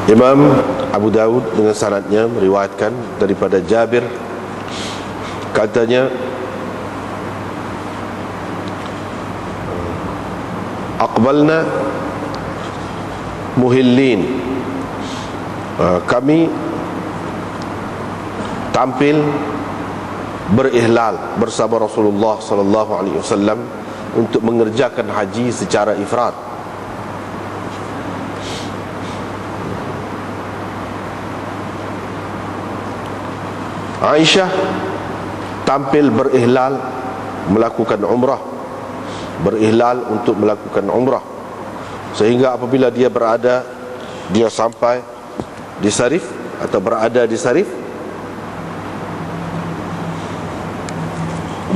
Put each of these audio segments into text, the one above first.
Imam Abu Dawud dengan sanadnya meriwayatkan daripada Jabir, katanya aqbalna muhillin, kami tampil berihlal bersama Rasulullah sallallahu alaihi wasallam untuk mengerjakan haji secara ifrad. Aisyah tampil berihlal melakukan umrah, berihlal untuk melakukan umrah, sehingga apabila dia sampai di Sarif atau berada di Sarif,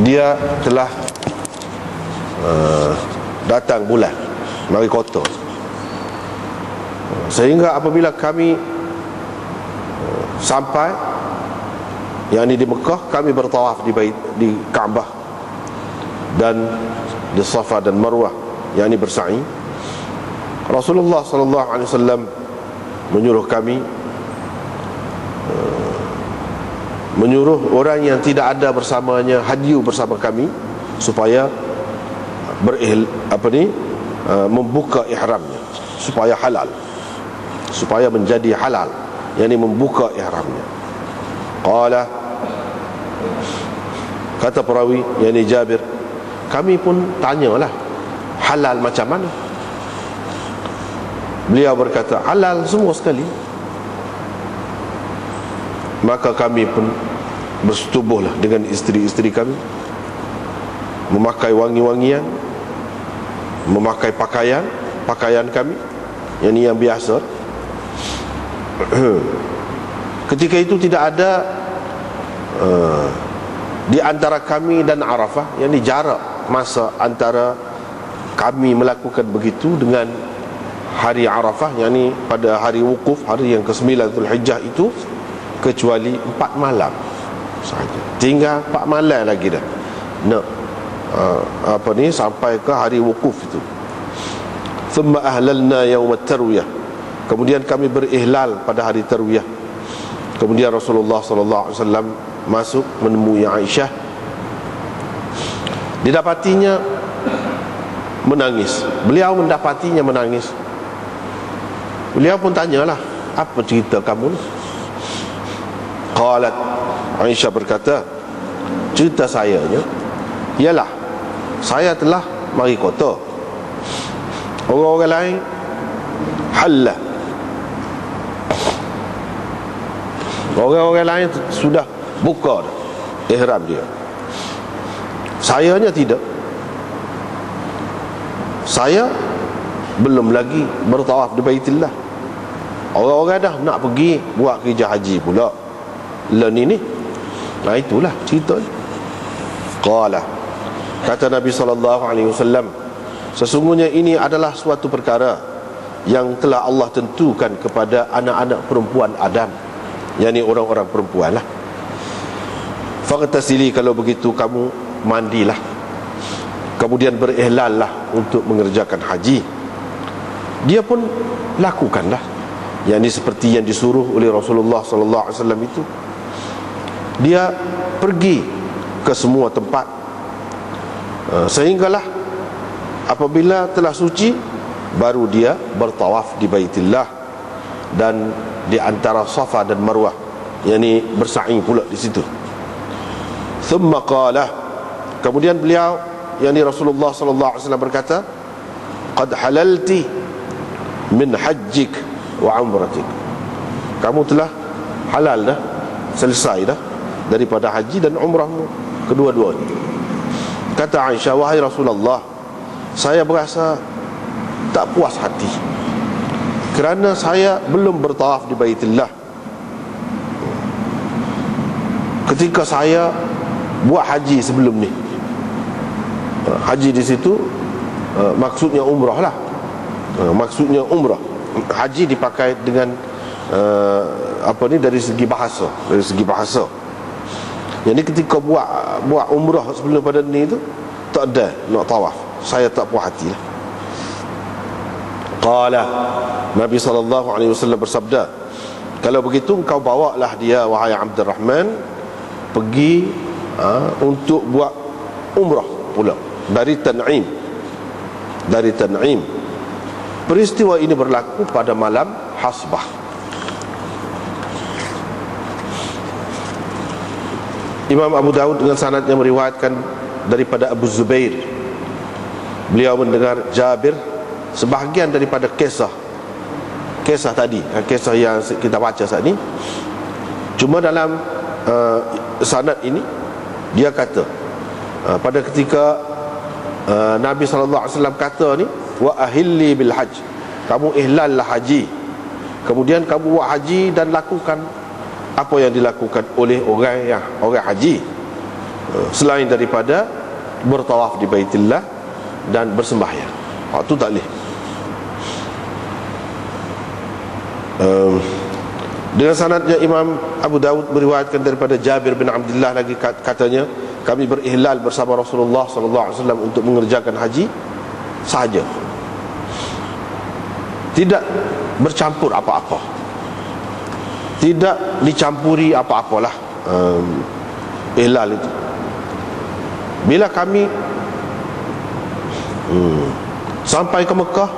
dia telah datang bulan mari kota. Sehingga apabila kami sampai, yakni di Mekah, kami bertawaf di Kaabah dan di Safa dan Marwah, yakni bersa'i. Rasulullah sallallahu alaihi wasallam menyuruh kami, menyuruh orang yang tidak ada bersamanya hadyu bersama kami supaya membuka ihramnya supaya halal, supaya menjadi halal, yakni membuka ihramnya. Qala, kata perawi yakni Jabir, kami pun tanyalah halal macam mana. Beliau berkata halal semua sekali. Maka kami pun bersetubuhlah dengan isteri-isteri kami, memakai wangi-wangian, memakai pakaian kami yang biasa. Ketika itu tidak ada di antara kami dan Arafah, yang jarak masa antara kami melakukan begitu dengan hari Arafah, yakni pada hari wukuf, hari yang ke-9 Zulhijjah itu, kecuali 4 malam sahaja. Tinggal 4 malam lagi dah nak sampai ke hari wukuf itu. Thumma ahlalna yawmat tarwiyah, kemudian kami berihlal pada hari tarwiyah. Kemudian Rasulullah sallallahu alaihi wasallam masuk menemui Aisyah. Didapatinya menangis. Beliau mendapatinya menangis. Beliau pun tanyalah, apa cerita kamu ni? Qalat, Aisyah berkata, cerita sayanya ialah saya telah mari kota, orang-orang lain halal, orang-orang lain sudah buka dah ihram dia, sayanya tidak. Saya belum lagi bertawaf di Baitullah. Orang-orang dah nak pergi buat kerja haji pula. Len ini. Nah, itulah cerita. Qala, kata Nabi SAW, sesungguhnya ini adalah suatu perkara yang telah Allah tentukan kepada anak-anak perempuan Adam, yakni orang-orang perempuan lah. Faqtasili, kalau begitu kamu mandilah, kemudian berihlal lah untuk mengerjakan haji. Dia pun lakukanlah, yakni seperti yang disuruh oleh Rasulullah SAW itu. Dia pergi ke semua tempat, sehinggalah apabila telah suci, baru dia bertawaf di Baitullah dan di antara Safa dan Marwah, yakni bersa'i pula di situ. Thumma qala, kemudian beliau, yakni Rasulullah sallallahu alaihi wasallam berkata, qad halalti min hajjik wa umratik, kamu telah halal dah, selesai dah daripada haji dan umrahmu kedua-duanya. Kata Aisyah, wahai Rasulullah, saya berasa tak puas hati kerana saya belum bertawaf di Baitullah ketika saya buat haji sebelum ni. Haji di situ maksudnya umrah lah, maksudnya umrah. Haji dipakai dengan dari segi bahasa. Jadi ketika buat umrah sebelum pada ni tu tak ada nak tawaf, saya tak puas hati lah. Qala, Nabi SAW bersabda, kalau begitu engkau bawalah dia, wahai Abdurrahman, pergi untuk buat umrah pula dari Tan'im. Peristiwa ini berlaku pada malam Hasbah. Imam Abu Dawud dengan sanad yang meriwayatkan daripada Abu Zubair, beliau mendengar Jabir sebahagian daripada kisah tadi, kisah yang kita baca saat ini. Cuma dalam sanad ini dia kata, pada ketika Nabi SAW kata ni, wa ahilli bil hajj, kamu ihlallah haji, kemudian kamu buat haji dan lakukan apa yang dilakukan oleh orang haji, selain daripada bertawaf di Baitillah dan bersembahyang. Waktu tak boleh. Dengan sanadnya Imam Abu Dawud meriwayatkan daripada Jabir bin Abdullah lagi, katanya, kami berihlal bersama Rasulullah SAW untuk mengerjakan haji sahaja, tidak bercampur apa-apa, tidak dicampuri apa-apalah ihlal itu. Bila kami sampai ke Mekah,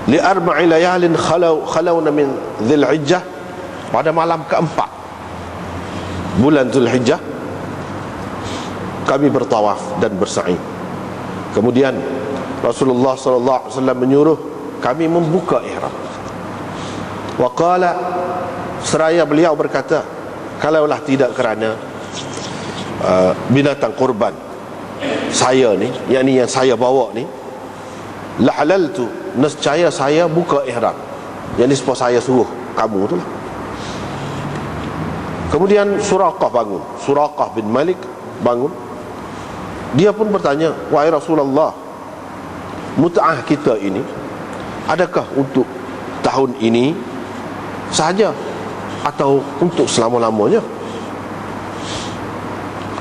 li arba'i layalin khalawna min Dzulhijjah, pada malam keempat bulan Dzulhijjah kami bertawaf dan bersa'i. Kemudian Rasulullah SAW menyuruh kami membuka ihram. Wa qala, seraya beliau berkata, kalaulah tidak kerana binatang kurban saya ni, yakni yang saya bawa ni, la halaltu, nescaya saya buka ihram, yakni sebab saya suruh kamu tu lah. Kemudian Suraqah bin Malik bangun. Dia pun bertanya, wahai Rasulullah, mut'ah kita ini adakah untuk tahun ini sahaja atau untuk selama-lamanya?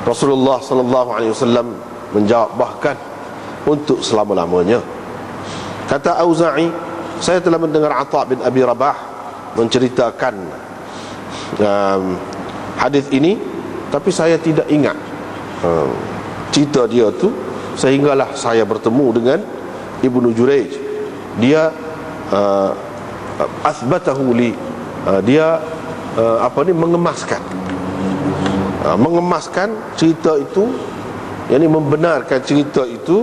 Rasulullah SAW menjawab, bahkan untuk selama-lamanya. Kata Auza'i, saya telah mendengar Atha bin Abi Rabah menceritakan hadis ini, tapi saya tidak ingat cerita dia tu, sehinggalah saya bertemu dengan Ibnu Jurayj. Dia asbatahu li, dia mengemaskan cerita itu, yakni membenarkan cerita itu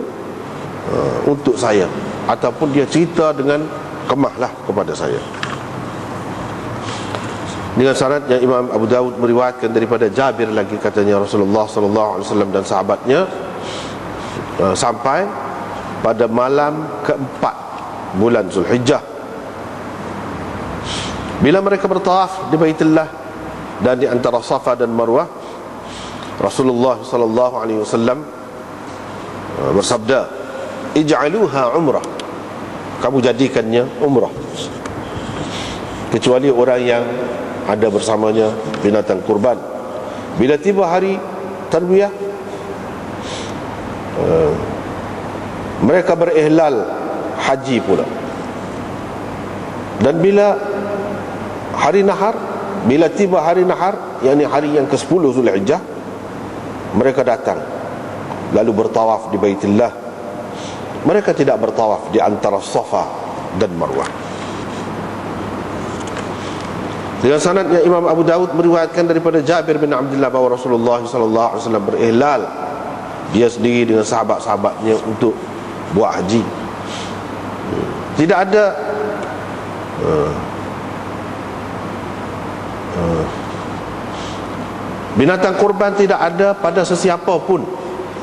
untuk saya, ataupun dia cerita dengan kemahlah kepada saya. Dengan sanad yang Imam Abu Dawud meriwayatkan daripada Jabir lagi, katanya Rasulullah SAW dan sahabatnya sampai pada malam keempat bulan Zulhijjah. Bila mereka bertawaf di Baitullah dan di antara Safa dan Marwah, Rasulullah SAW bersabda, ij'aluha umrah, kamu jadikannya umrah, kecuali orang yang ada bersamanya binatang kurban. Bila tiba hari tarbiyah, mereka berihlal haji pula. Dan bila hari nahar, bila tiba hari nahar, yakni hari yang ke-10 Zulhijjah, mereka datang lalu bertawaf di Baitillah. Mereka tidak bertawaf di antara Safa dan Marwah. Dengan sanadnya Imam Abu Dawud meriwayatkan daripada Jabir bin Abdullah bahawa Rasulullah SAW berihlal dia sendiri dengan sahabat-sahabatnya untuk buat haji. Tidak ada binatang kurban, tidak ada pada sesiapa pun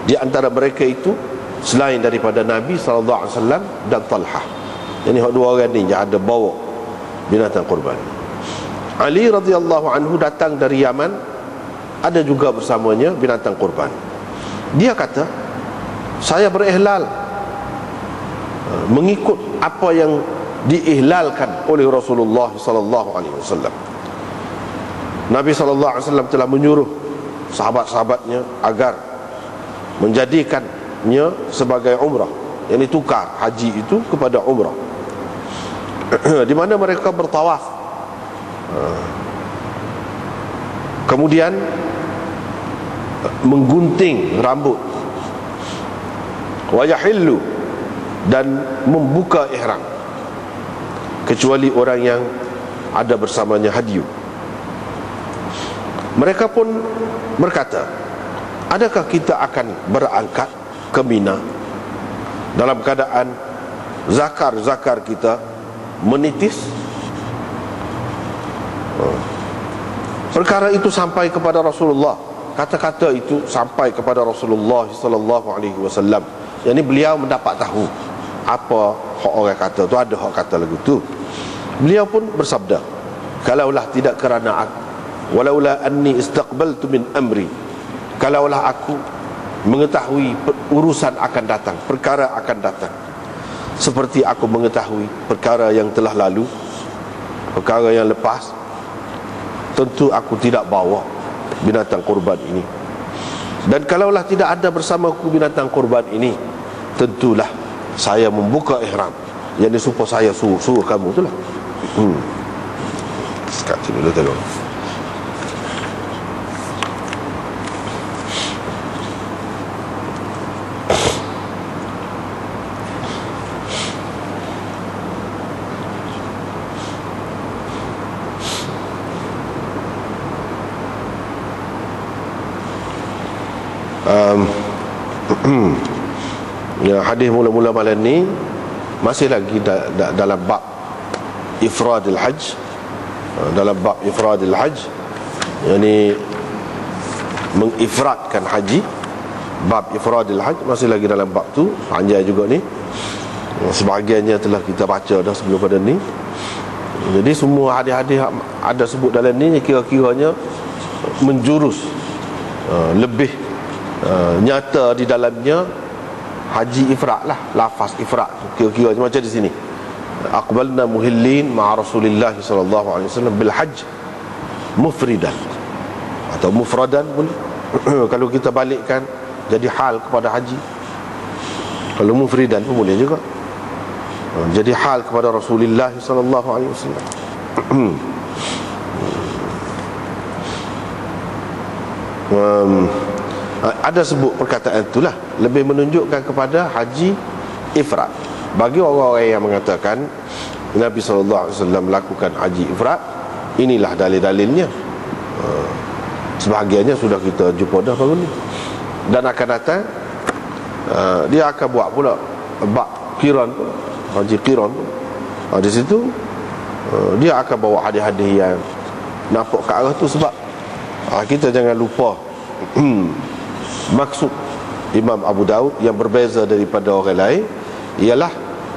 di antara mereka itu selain daripada Nabi SAW dan Talhah. Jadi dua orang ni yang ada bawa binatang kurban. Ali radhiyallahu anhu datang dari Yaman, ada juga bersamanya binatang kurban. Dia kata, saya berihlal mengikut apa yang diihlalkan oleh Rasulullah SAW. Nabi SAW telah menyuruh sahabat-sahabatnya agar menjadikannya sebagai umrah, yang tukar haji itu kepada umrah. Di mana mereka bertawaf, kemudian menggunting rambut, wa yahillu, dan membuka ihram, kecuali orang yang ada bersamanya hadyu. Mereka pun berkata, adakah kita akan berangkat ke Mina dalam keadaan zakar kita menitis? Perkara itu sampai kepada Rasulullah. Kata-kata itu sampai kepada Rasulullah sallallahu alaihi wasallam. Yang beliau mendapat tahu apa hak orang kata tu, ada hak kata lagu tu. Beliau pun bersabda, kalaulah tidak kerana aku, walaula anni istaqbaltu min amri, kalaulah aku mengetahui urusan akan datang, perkara akan datang, seperti aku mengetahui perkara yang telah lalu, perkara yang lepas, tentu aku tidak bawa binatang kurban ini. Dan kalaulah tidak ada bersamaku binatang kurban ini, tentulah saya membuka ihram, yang supaya saya suruh kamu itulah. Sekat sini dulu tolong. Ya, hadis mula-mula malam ni masih lagi dalam bab ifradil hajj. Dalam bab ifradil hajj, yakni mengifradkan haji. Bab ifradil hajj masih lagi dalam bab tu, panjang juga ni. Sebahagiannya telah kita baca dah sebelum pada ni. Jadi semua hadis-hadis ada sebut dalam ni kira-kiranya menjurus lebih nyata di dalamnya haji ifrad lah, lafaz ifrad kira-kira macam di sini, aqbalna muhillin ma'a Rasulillah sallallahu alaihi wasallam bil hajj mufridan atau mufradan boleh. Kalau kita balikkan jadi hal kepada haji, kalau mufridan pun boleh juga, jadi hal kepada Rasulullah sallallahu alaihi wasallam. Ada sebut perkataan itulah lebih menunjukkan kepada haji ifrad. Bagi orang-orang yang mengatakan Nabi SAW melakukan haji ifrad, inilah dalil-dalilnya. Sebahagiannya sudah kita jumpa dah baru ni. Dan akan datang dia akan buat pula bab qiran, haji qiran. Di situ dia akan bawa hadis-hadis yang nampak ke arah tu. Sebab kita jangan lupa maksud Imam Abu Daud yang berbeza daripada orang lain ialah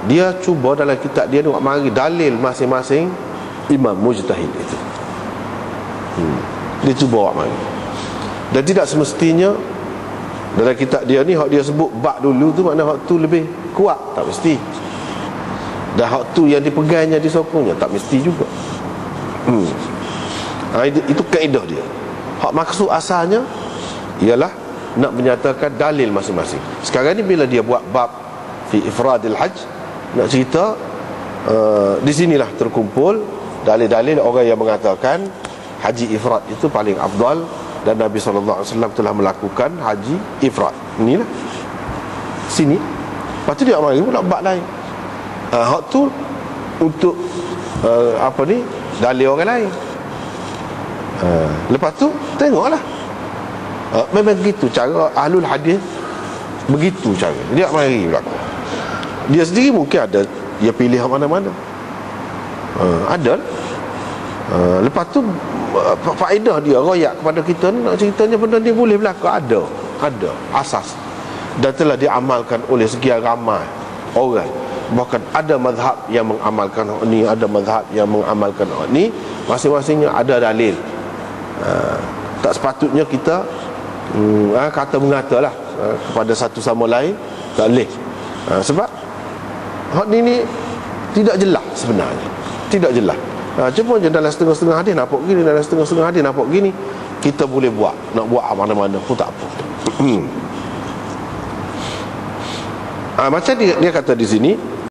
dia cuba dalam kitab dia nak mari dalil masing-masing imam mujtahid itu. Dia cuba buat mari. Dan tidak semestinya dalam kitab dia ni hak dia sebut bab dulu tu makna hak tu lebih kuat, tak mesti. Dan hak tu yang dipegangnya, disokongnya, tak mesti juga. Itu kaedah dia. Hak maksud asalnya ialah nak menyatakan dalil masing-masing. Sekarang ni bila dia buat bab fi ifradil hajj, nak cerita di sinilah terkumpul dalil-dalil orang yang mengatakan haji ifrad itu paling afdal dan Nabi SAW telah melakukan haji ifrad. Inilah sini. Lepas tu dia mari pula bab lain. Hak tu untuk dalil orang lain. Lepas tu tengoklah. Memang begitu cara ahlul hadis, begitu cara dia mari berlaku. Dia sendiri mungkin ada dia pilih mana-mana, ada. Lepas tu faedah dia royak kepada kita nak ceritanya benda ni boleh berlaku, ada asas dan telah diamalkan oleh sekian ramai orang. Bahkan ada mazhab yang mengamalkan ni, ada mazhab yang mengamalkan ni, masing-masingnya ada dalil. Tak sepatutnya kita kata mengatalah kepada satu sama lain, tak boleh. Sebab hak ni tidak jelas sebenarnya, tidak jelas. Cuma je dalam setengah-setengah hadis nampak gini, dalam setengah-setengah hadis nampak gini. Kita boleh buat, nak buat mana-mana pun tak apa. Macam dia kata di sini,